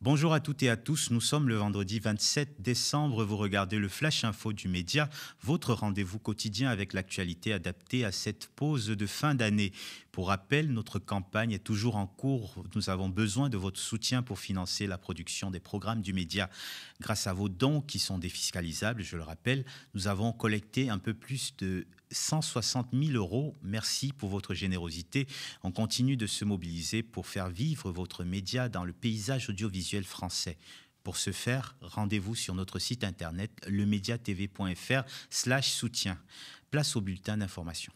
Bonjour à toutes et à tous, nous sommes le vendredi 27 décembre, vous regardez le Flash Info du Média, votre rendez-vous quotidien avec l'actualité adaptée à cette pause de fin d'année. Pour rappel, notre campagne est toujours en cours, nous avons besoin de votre soutien pour financer la production des programmes du Média. Grâce à vos dons qui sont défiscalisables, je le rappelle, nous avons collecté un peu plus de 160 000 euros. Merci pour votre générosité. On continue de se mobiliser pour faire vivre votre média dans le paysage audiovisuel français. Pour ce faire, rendez-vous sur notre site internet lemediatv.fr/soutien. Place au bulletin d'information.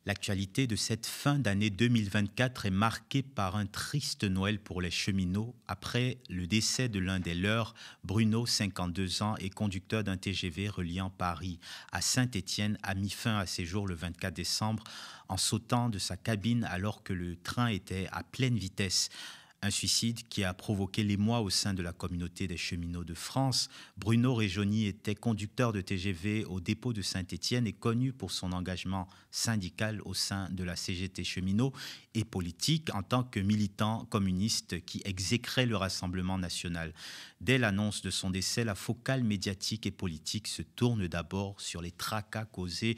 L'actualité de cette fin d'année 2024 est marquée par un triste Noël pour les cheminots après le décès de l'un des leurs, Bruno, 52 ans, et conducteur d'un TGV reliant Paris à Saint-Étienne, a mis fin à ses jours le 24 décembre en sautant de sa cabine alors que le train était à pleine vitesse. Un suicide qui a provoqué l'émoi au sein de la communauté des cheminots de France. Bruno Réjoni était conducteur de TGV au dépôt de Saint-Étienne et connu pour son engagement syndical au sein de la CGT Cheminots et politique en tant que militant communiste qui exécrait le Rassemblement national. Dès l'annonce de son décès, la focale médiatique et politique se tourne d'abord sur les tracas causés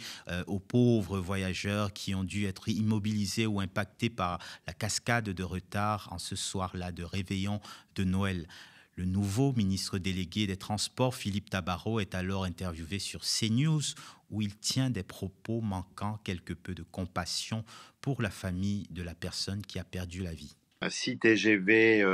aux pauvres voyageurs qui ont dû être immobilisés ou impactés par la cascade de retard en ce soir-là de réveillon de Noël. Le nouveau ministre délégué des Transports, Philippe Tabarot, est alors interviewé sur CNews où il tient des propos manquant quelque peu de compassion pour la famille de la personne qui a perdu la vie. 6 TGV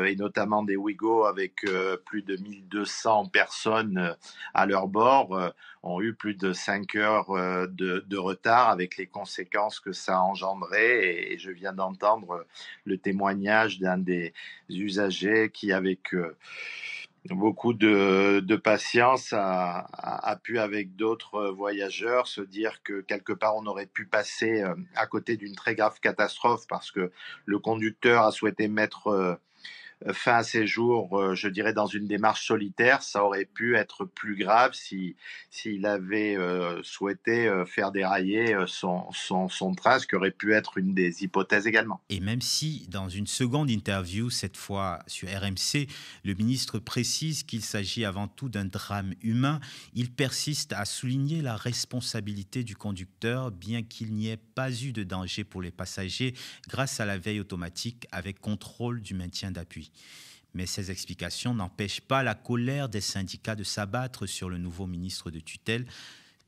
et notamment des Ouigo avec plus de 1200 personnes à leur bord ont eu plus de 5 heures de retard avec les conséquences que ça a engendré. Et je viens d'entendre le témoignage d'un des usagers qui, avec beaucoup de patience, a pu, avec d'autres voyageurs, se dire que quelque part on aurait pu passer à côté d'une très grave catastrophe parce que le conducteur a souhaité mettre fin à ses jours, je dirais, dans une démarche solitaire. Ça aurait pu être plus grave s'il avait souhaité faire dérailler son train, ce qui aurait pu être une des hypothèses également. Et même si, dans une seconde interview, cette fois sur RMC, le ministre précise qu'il s'agit avant tout d'un drame humain, il persiste à souligner la responsabilité du conducteur, bien qu'il n'y ait pas eu de danger pour les passagers grâce à la veille automatique avec contrôle du maintien d'appui. Mais ces explications n'empêchent pas la colère des syndicats de s'abattre sur le nouveau ministre de tutelle.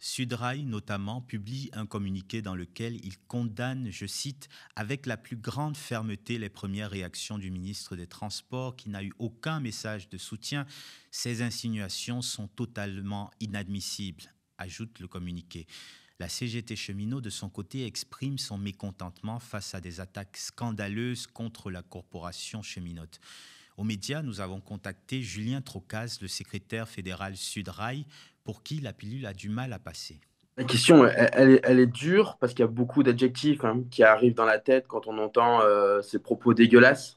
Sudrail, notamment, publie un communiqué dans lequel il condamne, je cite, « avec la plus grande fermeté les premières réactions du ministre des Transports qui n'a eu aucun message de soutien. Ces insinuations sont totalement inadmissibles », ajoute le communiqué. La CGT Cheminots, de son côté, exprime son mécontentement face à des attaques scandaleuses contre la corporation cheminote. Aux médias, nous avons contacté Julien Trocaz, le secrétaire fédéral Sudrail, pour qui la pilule a du mal à passer. La question, elle est dure parce qu'il y a beaucoup d'adjectifs qui arrivent dans la tête quand on entend ces propos dégueulasses.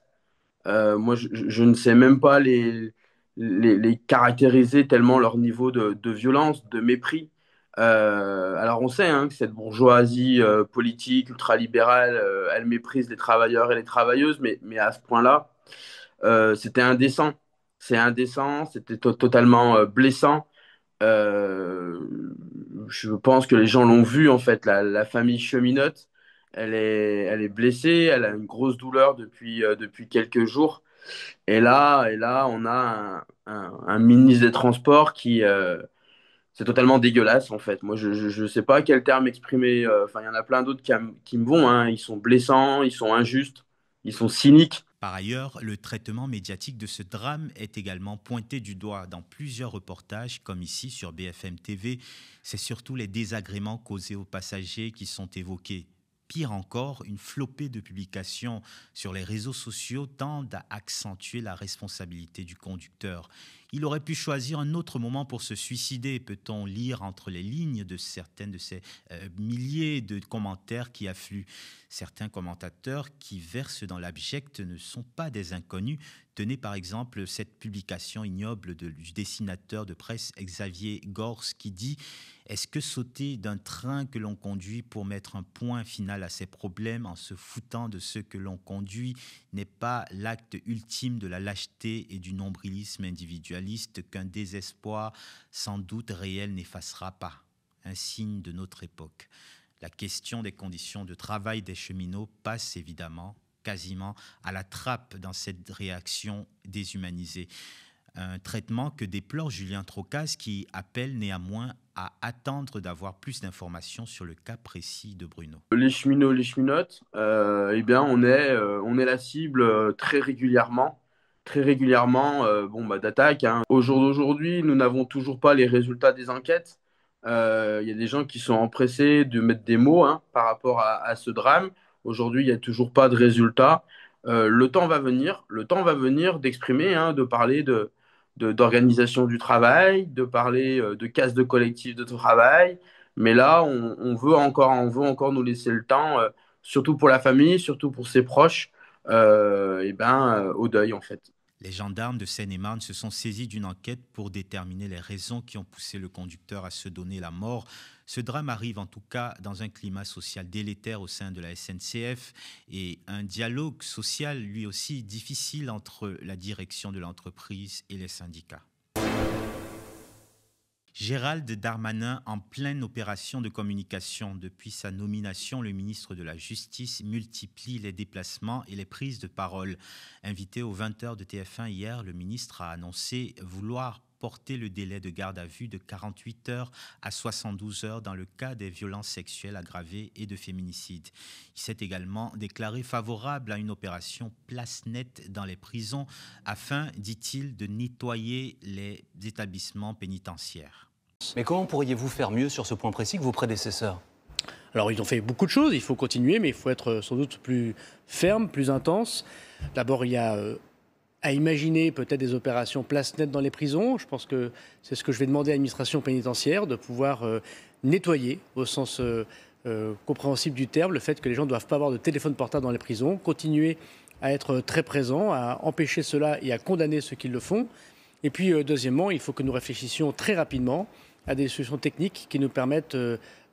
Moi, je ne sais même pas les caractériser tellement leur niveau de violence, de mépris. Alors on sait que cette bourgeoisie politique ultralibérale, elle méprise les travailleurs et les travailleuses, mais à ce point-là, c'était indécent. C'est indécent, c'était totalement blessant. Euh, je pense que les gens l'ont vu, en fait, la famille Cheminote, elle est blessée, elle a une grosse douleur depuis quelques jours. Et là, on a un ministre des Transports c'est totalement dégueulasse, en fait. Moi, je sais pas quel terme exprimer. Enfin, il y en a plein d'autres qui me vont, hein. Ils sont blessants, ils sont injustes, ils sont cyniques. Par ailleurs, le traitement médiatique de ce drame est également pointé du doigt dans plusieurs reportages, comme ici sur BFM TV. C'est surtout les désagréments causés aux passagers qui sont évoqués. Pire encore, une flopée de publications sur les réseaux sociaux tendent à accentuer la responsabilité du conducteur. Il aurait pu choisir un autre moment pour se suicider, peut-on lire entre les lignes de certaines de ces milliers de commentaires qui affluent. Certains commentateurs qui versent dans l'abject ne sont pas des inconnus. Tenez par exemple cette publication ignoble du dessinateur de presse Xavier Gors qui dit « Est-ce que sauter d'un train que l'on conduit pour mettre un point final à ses problèmes en se foutant de ceux que l'on conduit n'est pas l'acte ultime de la lâcheté et du nombrilisme individualiste qu'un désespoir sans doute réel n'effacera pas ?» Un signe de notre époque. La question des conditions de travail des cheminots passe évidemment quasiment à la trappe dans cette réaction déshumanisée. Un traitement que déplore Julien Trocaz qui appelle néanmoins à attendre d'avoir plus d'informations sur le cas précis de Bruno. Les cheminots, les cheminotes, eh bien, on est la cible très régulièrement d'attaques. Hein. Au jour d'aujourd'hui, nous n'avons toujours pas les résultats des enquêtes. Il y a des gens qui sont empressés de mettre des mots par rapport à ce drame. Aujourd'hui, il n'y a toujours pas de résultats. Le temps va venir d'exprimer, de parler d'organisation du travail, de parler de casse de collectif de travail. Mais là, on veut encore nous laisser le temps, surtout pour la famille, surtout pour ses proches, au deuil en fait. Les gendarmes de Seine-et-Marne se sont saisis d'une enquête pour déterminer les raisons qui ont poussé le conducteur à se donner la mort. Ce drame arrive en tout cas dans un climat social délétère au sein de la SNCF et un dialogue social lui aussi difficile entre la direction de l'entreprise et les syndicats. Gérald Darmanin en pleine opération de communication. Depuis sa nomination, le ministre de la Justice multiplie les déplacements et les prises de parole. Invité aux 20h de TF1 hier, le ministre a annoncé vouloir porter le délai de garde à vue de 48 heures à 72 heures dans le cas des violences sexuelles aggravées et de féminicide. Il s'est également déclaré favorable à une opération place nette dans les prisons afin, dit-il, de nettoyer les établissements pénitentiaires. Mais comment pourriez-vous faire mieux sur ce point précis que vos prédécesseurs ? Alors, ils ont fait beaucoup de choses, il faut continuer, mais il faut être sans doute plus ferme, plus intense. D'abord, il y a à imaginer peut-être des opérations place nette dans les prisons. Je pense que c'est ce que je vais demander à l'administration pénitentiaire, de pouvoir nettoyer, au sens compréhensible du terme, le fait que les gens ne doivent pas avoir de téléphone portable dans les prisons, continuer à être très présents, à empêcher cela et à condamner ceux qui le font. Et puis, deuxièmement, il faut que nous réfléchissions très rapidement à des solutions techniques qui nous permettent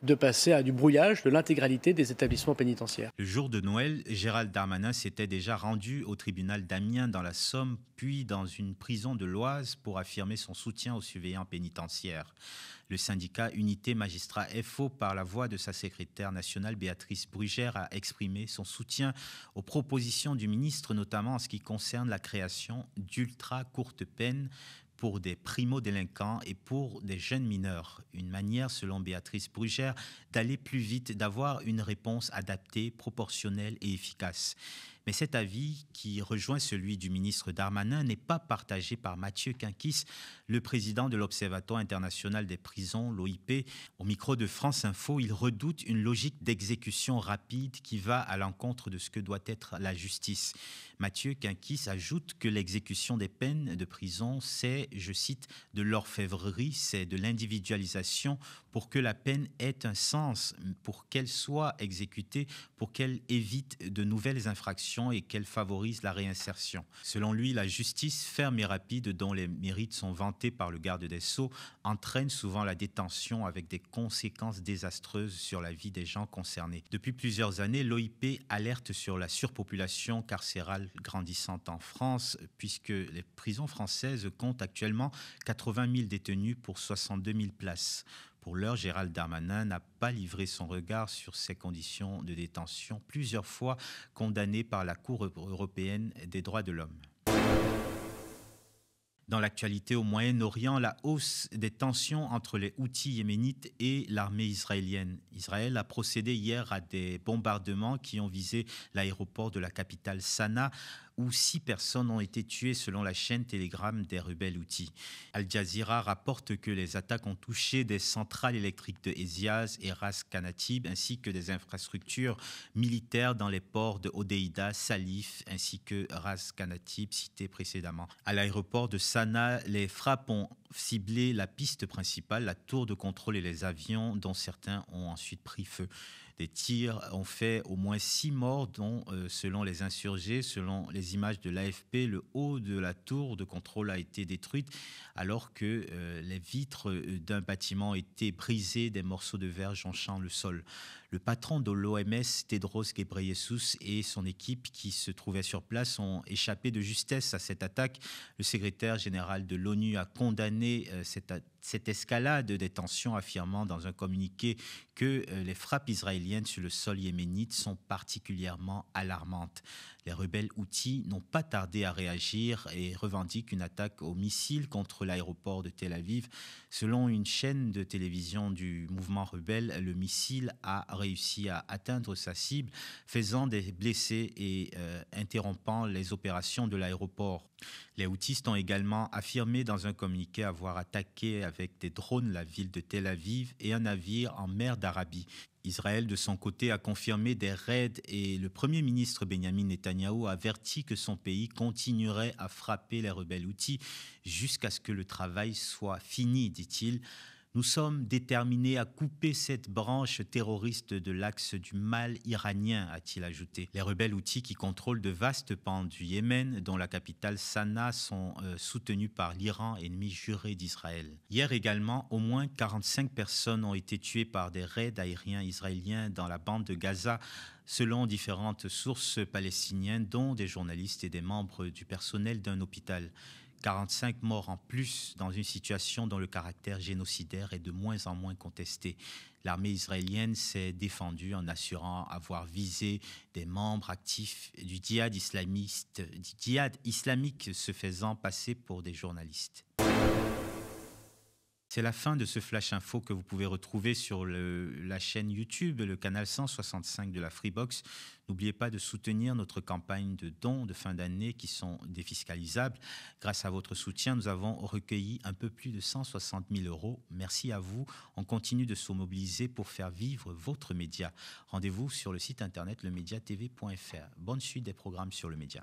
de passer à du brouillage de l'intégralité des établissements pénitentiaires. Le jour de Noël, Gérald Darmanin s'était déjà rendu au tribunal d'Amiens dans la Somme, puis dans une prison de l'Oise pour affirmer son soutien aux surveillants pénitentiaires. Le syndicat Unité Magistrats FO, par la voix de sa secrétaire nationale Béatrice Brugère, a exprimé son soutien aux propositions du ministre, notamment en ce qui concerne la création d'ultra courtes peines pour des primo-délinquants et pour des jeunes mineurs. Une manière, selon Béatrice Brugère, d'aller plus vite, d'avoir une réponse adaptée, proportionnelle et efficace. Mais cet avis, qui rejoint celui du ministre Darmanin, n'est pas partagé par Mathieu Quinquis, le président de l'Observatoire international des prisons, l'OIP. Au micro de France Info, il redoute une logique d'exécution rapide qui va à l'encontre de ce que doit être la justice. Mathieu Quinquis ajoute que l'exécution des peines de prison, c'est, je cite, de l'orfèvrerie, c'est de l'individualisation pour que la peine ait un sens, pour qu'elle soit exécutée, pour qu'elle évite de nouvelles infractions et qu'elle favorise la réinsertion. Selon lui, la justice ferme et rapide, dont les mérites sont vantés par le garde des Sceaux, entraîne souvent la détention avec des conséquences désastreuses sur la vie des gens concernés. Depuis plusieurs années, l'OIP alerte sur la surpopulation carcérale grandissante en France, puisque les prisons françaises comptent actuellement 80 000 détenus pour 62 000 places. Pour l'heure, Gérald Darmanin n'a pas livré son regard sur ces conditions de détention, plusieurs fois condamnées par la Cour européenne des droits de l'homme. Dans l'actualité au Moyen-Orient, la hausse des tensions entre les Houthis yéménites et l'armée israélienne. Israël a procédé hier à des bombardements qui ont visé l'aéroport de la capitale Sanaa, où 6 personnes ont été tuées selon la chaîne Telegram des rebelles Houthis. Al Jazeera rapporte que les attaques ont touché des centrales électriques de Héziaz et Ras Kanatib ainsi que des infrastructures militaires dans les ports de Hodeïda, Salif ainsi que Ras Kanatib cités précédemment. À l'aéroport de Sanaa, les frappes ont ciblé la piste principale, la tour de contrôle et les avions dont certains ont ensuite pris feu. Des tirs ont fait au moins 6 morts dont, selon les insurgés, selon les images de l'AFP, le haut de la tour de contrôle a été détruite alors que les vitres d'un bâtiment étaient brisées, des morceaux de verre jonchant le sol. Le patron de l'OMS, Tedros Ghebreyesus, et son équipe qui se trouvaient sur place ont échappé de justesse à cette attaque. Le secrétaire général de l'ONU a condamné cette escalade des tensions, affirmant dans un communiqué que les frappes israéliennes sur le sol yéménite sont particulièrement alarmantes. Les rebelles Houthis n'ont pas tardé à réagir et revendiquent une attaque au missile contre l'aéroport de Tel Aviv. Selon une chaîne de télévision du mouvement rebelle, le missile a réussi à atteindre sa cible, faisant des blessés et interrompant les opérations de l'aéroport. Les Houthis ont également affirmé dans un communiqué avoir attaqué avec des drones la ville de Tel Aviv et un navire en mer d'Arabie. Israël, de son côté, a confirmé des raids et le Premier ministre Benyamin Netanyahou a averti que son pays continuerait à frapper les rebelles Houthis jusqu'à ce que le travail soit fini, dit-il. Nous sommes déterminés à couper cette branche terroriste de l'axe du mal iranien, a-t-il ajouté. Les rebelles Houthis qui contrôlent de vastes pans du Yémen, dont la capitale Sanaa, sont soutenus par l'Iran, ennemi juré d'Israël. Hier également, au moins 45 personnes ont été tuées par des raids aériens israéliens dans la bande de Gaza, selon différentes sources palestiniennes, dont des journalistes et des membres du personnel d'un hôpital. 45 morts en plus dans une situation dont le caractère génocidaire est de moins en moins contesté. L'armée israélienne s'est défendue en assurant avoir visé des membres actifs du djihad islamique se faisant passer pour des journalistes. C'est la fin de ce Flash Info que vous pouvez retrouver sur la chaîne YouTube, le canal 165 de la Freebox. N'oubliez pas de soutenir notre campagne de dons de fin d'année qui sont défiscalisables. Grâce à votre soutien, nous avons recueilli un peu plus de 160 000 €. Merci à vous. On continue de se mobiliser pour faire vivre votre média. Rendez-vous sur le site internet lemediatv.fr. Bonne suite des programmes sur le média.